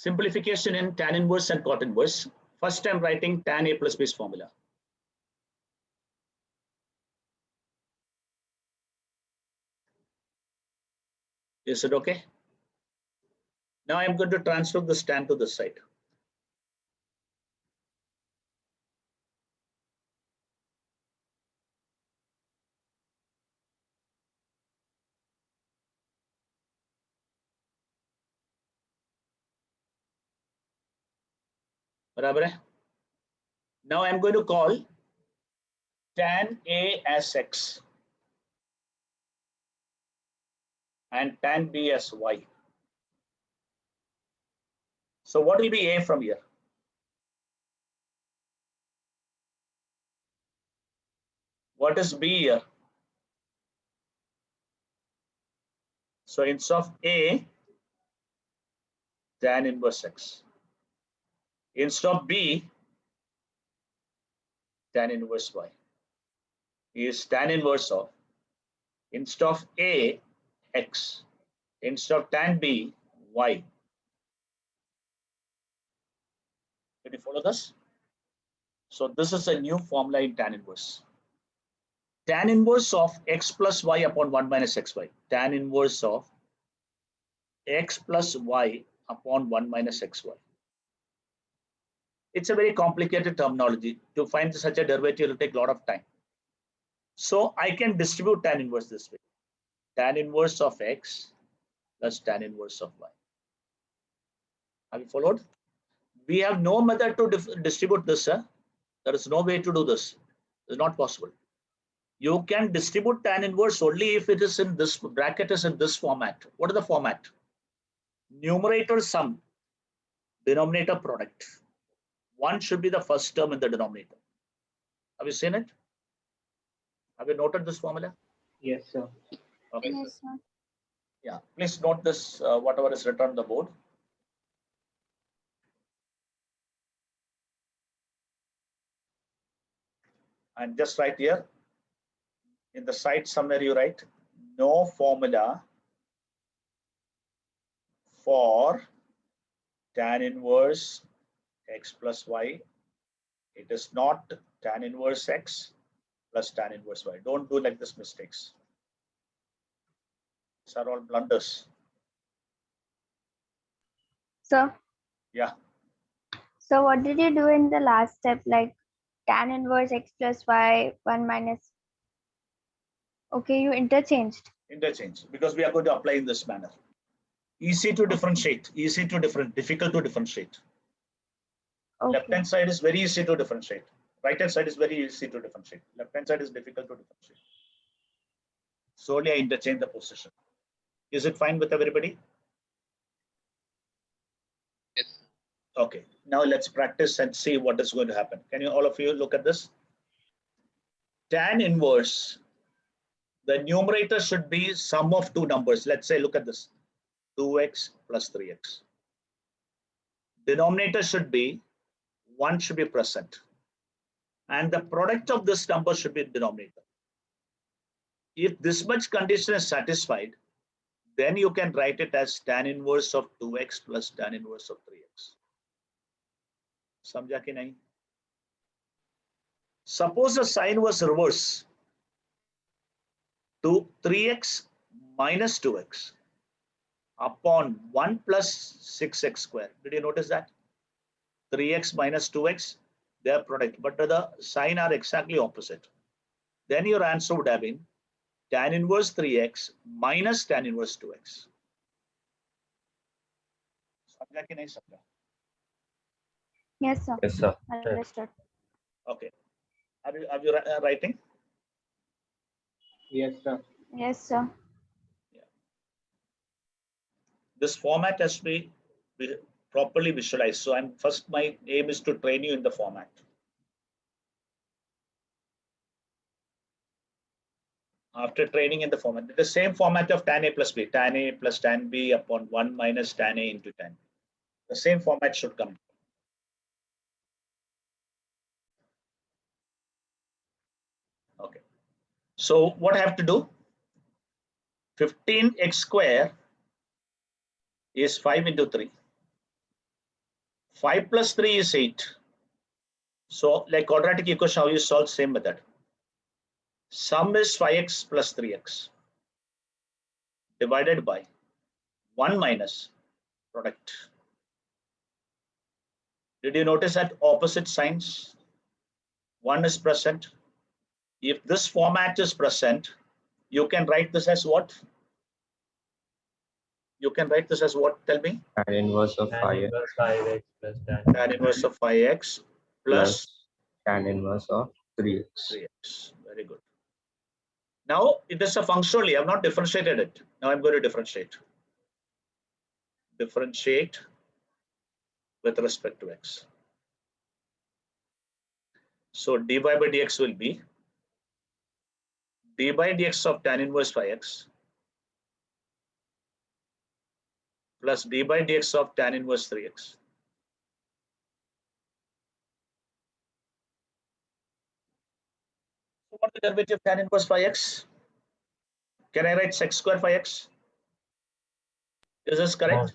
Simplification in tan inverse and cot inverse. First, I'm writing tan A plus B's formula. Is it okay? Now I'm going to transfer this tan to this side. Barabar hai? Now I'm going to call tan A as X and tan B as Y. So what will be A from here? What is B here? So instead of A, tan inverse X. Instead of B, tan inverse Y is tan inverse of, instead of A, X, instead of tan B, Y. Can you follow this? So this is a new formula in tan inverse. Tan inverse of X plus Y upon 1 minus XY. Tan inverse of X plus Y upon 1 minus XY. It's a very complicated terminology. To find such a derivative will take a lot of time. So I can distribute tan inverse this way. Tan inverse of X plus tan inverse of Y. Have you followed? We have no method to distribute this. There is no way to do this. It's not possible. You can distribute tan inverse only if it is in this bracket is in this format. What is the format? Numerator sum, denominator product. One should be the first term in the denominator. Have you seen it? Have you noted this formula? Yes, sir. Okay. Yes, sir. Yeah, please note this, whatever is written on the board. And just right here, in the side somewhere you write, no formula for tan inverse X plus Y. It is not tan inverse X plus tan inverse Y. Don't do like this mistakes. These are all blunders. So, Yeah. so what did you do in the last step, like tan inverse X plus Y 1 minus? Okay, you interchanged. Interchange, because we are going to apply in this manner. Easy to differentiate, difficult to differentiate. Okay. Left hand side is very easy to differentiate. Right hand side is very easy to differentiate. Left hand side is difficult to differentiate. Solely I interchange the position. Is it fine with everybody? Yes. Okay, now let's practice and see what is going to happen. Can you all of you look at this? Tan inverse, the numerator should be sum of two numbers. Let's say, look at this, 2x plus 3x. Denominator should be, 1 should be present. And the product of this number should be denominator. If this much condition is satisfied, then you can write it as tan inverse of 2x plus tan inverse of 3x. Samjha ki nahi? Suppose the sign was reverse, to 3x minus 2x upon 1 plus 6x square. Did you notice that? 3x minus 2x, they are product, but the sign are exactly opposite. Then your answer would have been tan inverse 3x minus tan inverse 2x. Samjha ki nahi samjha? Yes, sir. Yes, sir. Understood. Okay. Are you writing? Yes, sir. Yes, sir. Yeah. This format has to be properly visualized. So my aim is to train you in the format. After training in the format, the same format of tan A plus B, tan A plus tan B upon 1 minus tan A into tan B. The same format should come. Okay. So what I have to do? 15x square is 5 into 3. 5 plus 3 is 8. So like quadratic equation, how you solve, same method. Sum is 5x plus 3x divided by 1 minus product. Did you notice that opposite signs? 1 is present. If this format is present, you can write this as what? You can write this as what? Tell me. Tan inverse of Tan 5x inverse 5x plus Tan inverse of 5x plus tan inverse of 3x. 3x. Very good. Now it is a function only. I have not differentiated it. Now I'm going to differentiate. Differentiate with respect to x. So dy by dx will be d by dx of tan inverse 5x plus d by dx of tan inverse 3x. So what is the derivative of tan inverse 5x? Can I write sec square 5x? Is this correct?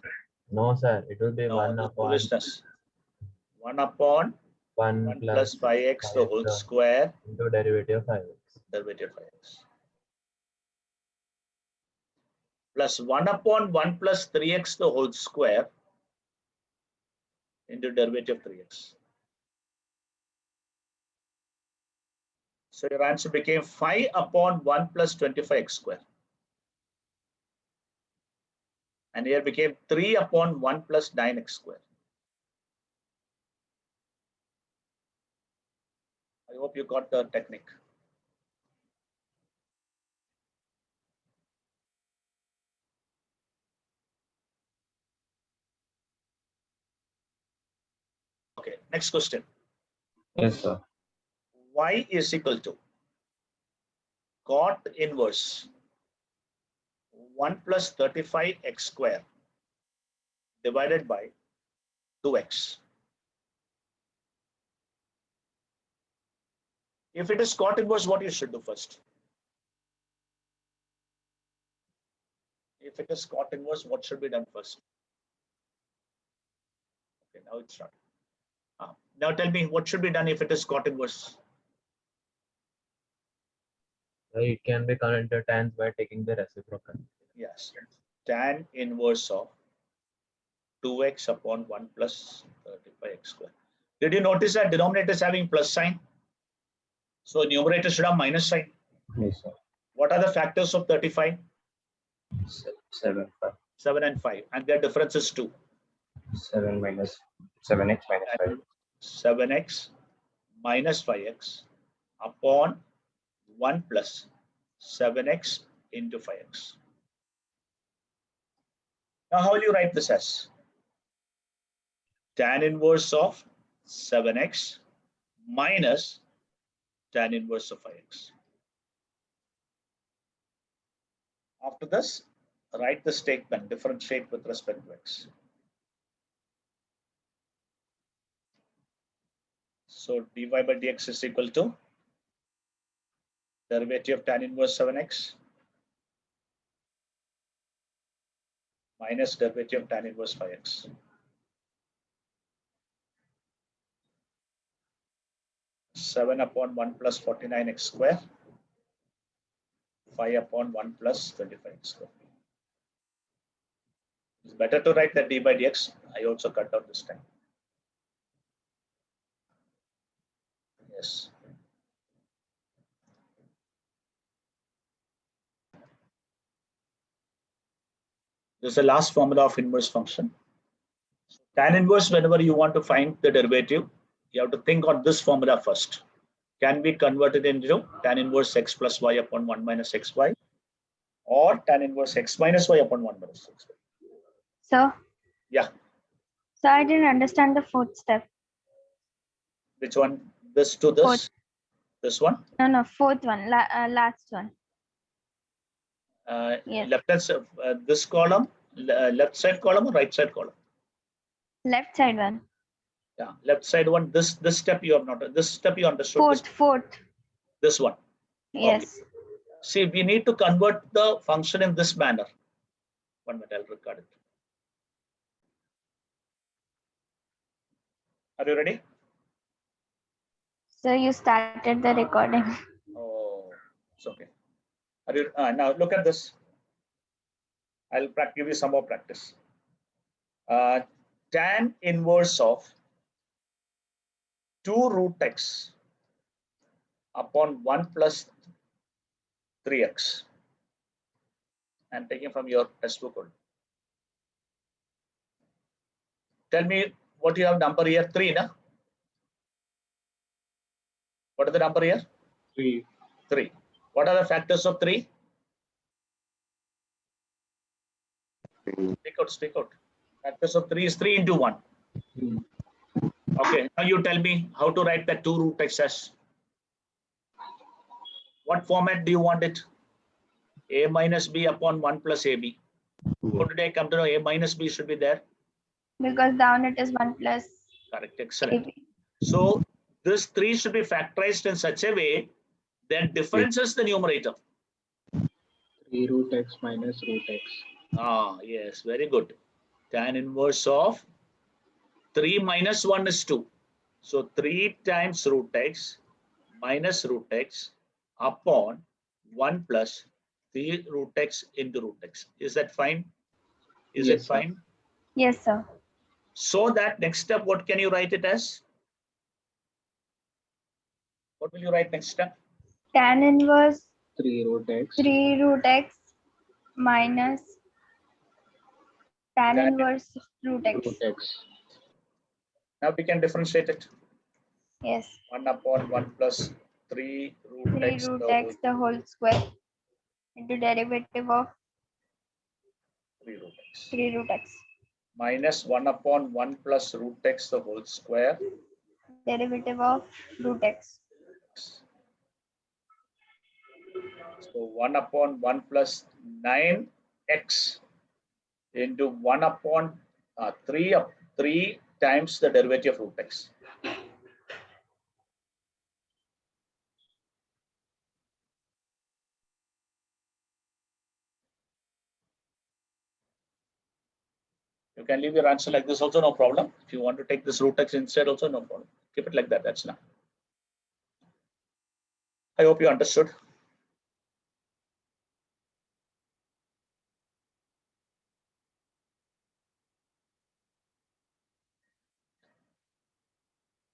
No, sir. It will be No, 1 this is upon foolishness. 1 upon 1 1 plus 5x the whole square into derivative of 5x. derivative of 5x plus 1 upon 1 plus 3x the whole square into derivative of 3x. So your answer became 5 upon 1 plus 25x square. And here became 3 upon 1 plus 9x square. I hope you got the technique. Okay, next question. Yes, sir. Y is equal to cot inverse 1 plus 35x square divided by 2x. If it is cot inverse, what you should do first? If it is cot inverse, what should be done first? Okay, now it's not. Now tell me what should be done if it is cot inverse. So it can be converted to tans by taking the reciprocal. Yes, tan inverse of 2x upon 1 plus 35x square. Did you notice that denominator is having plus sign? So numerator should have minus sign. Yes, sir. What are the factors of 35? 7, 5. 7 and 5, and their difference is 2. 7 minus 7x minus 5. 7x minus 5x upon 1 plus 7x into 5x. Now how will you write this as? Tan inverse of 7x minus tan inverse of 5x. After this, write the statement, differentiate with respect to x. So dy by dx is equal to derivative of tan inverse 7x minus derivative of tan inverse 5x. Seven upon 1 plus 49x square, 5 upon 1 plus 25x square. It's better to write that d by dx. I also cut out this time. Yes. This is the last formula of inverse function. Tan inverse, whenever you want to find the derivative, you have to think on this formula first. Can be converted into tan inverse x plus y upon 1 minus xy, or tan inverse x minus y upon 1 minus xy. So, Yeah. so I didn't understand the fourth step. Which one? This to this? Fourth. This one? No, fourth one, last one. Yes. Left hand, this column, left side column or right side column? Left side one. Yeah, left side one. This step you have not. This step you understood. Fourth. This one. Yes. Okay. See, we need to convert the function in this manner. 1 minute, I'll record it. Are you ready? So you started the recording. Oh, it's okay. Are you now? Look at this. I'll give you some more practice. Tan inverse of 2 root x upon 1 plus 3x. I'm taking from your textbook only. Tell me what you have number here, 3, na? What is the number here? 3. 3. What are the factors of 3? Speak out. Factors of 3 is 3 into 1. Okay, now you tell me how to write that 2 root x as. What format do you want it? A minus b upon 1 plus ab. How did I come to know a minus b should be there? Because down it is 1 plus Correct, excellent. AB. So this 3 should be factorized in such a way that differences the numerator. 3 root x minus root x. Ah, yes, very good. Tan inverse of 3 minus 1 is 2. So 3 times root x minus root x upon 1 plus 3 root x into root x. Is that fine? Is Yes, it sir. fine? Yes, sir. So that next step, what can you write it as? What will you write next step? Tan inverse 3 root x 3 root x minus tan inverse root x. root x. Now we can differentiate it. Yes. 1 upon 1 plus 3 root 3 x root the x whole the whole square into derivative of 3 root x. 3 root x. Minus 1 upon 1 plus root x the whole square. Derivative of root x. So 1 upon 1 plus 9x into 1 upon 3 times the derivative of root x. You can leave your answer like this also, no problem. If you want to take this root x instead also, no problem. Keep it like that, that's enough. I hope you understood.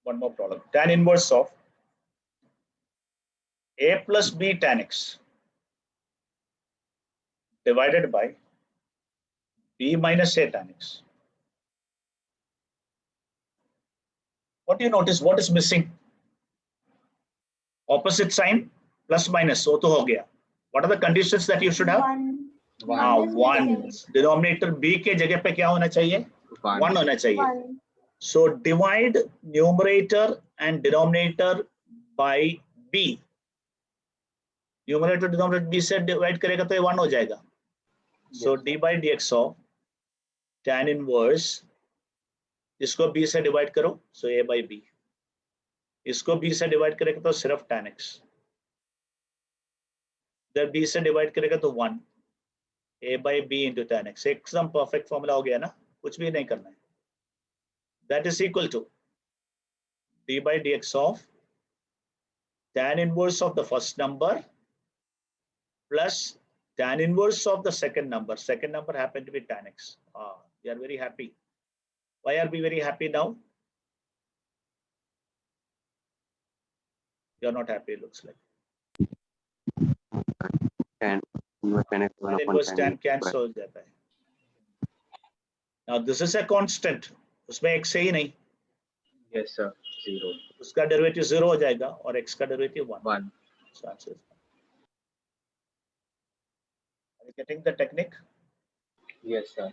One more problem. Tan inverse of a plus b tan x divided by b minus a tan x. What do you notice? What is missing? Opposite sign plus minus. So to ho gaya. What are the conditions that you should have? 1. 1. Denominator b के जगह पे क्या होना चाहिए? 1 होना चाहिए. 1. So divide numerator and denominator by b. Numerator denominator b से divide करेगा तो ये 1 हो जाएगा. So d by dx of tan inverse, इसको b से divide करो, so a by b. इसको b से divide करेगा तो सिर्फ tan x. जब b से divide करेगा तो 1. a by b into tan x. एकदम perfect formula हो गया ना, कुछ भी नहीं करना है. That is equal to d by dx of tan inverse of the first number plus tan inverse of the second number. Second number happened to be tan x. We are very happy. Why are we very happy now? You are not happy, it looks like. Tan inverse tan cancel हो जाता है. Now this is a constant. उसमें x है ही नहीं. Yes, sir. 0. उसका derivative 0 हो जाएगा और x का derivative 1. 1. So answer is 1. Are you getting the technique? Yes, sir.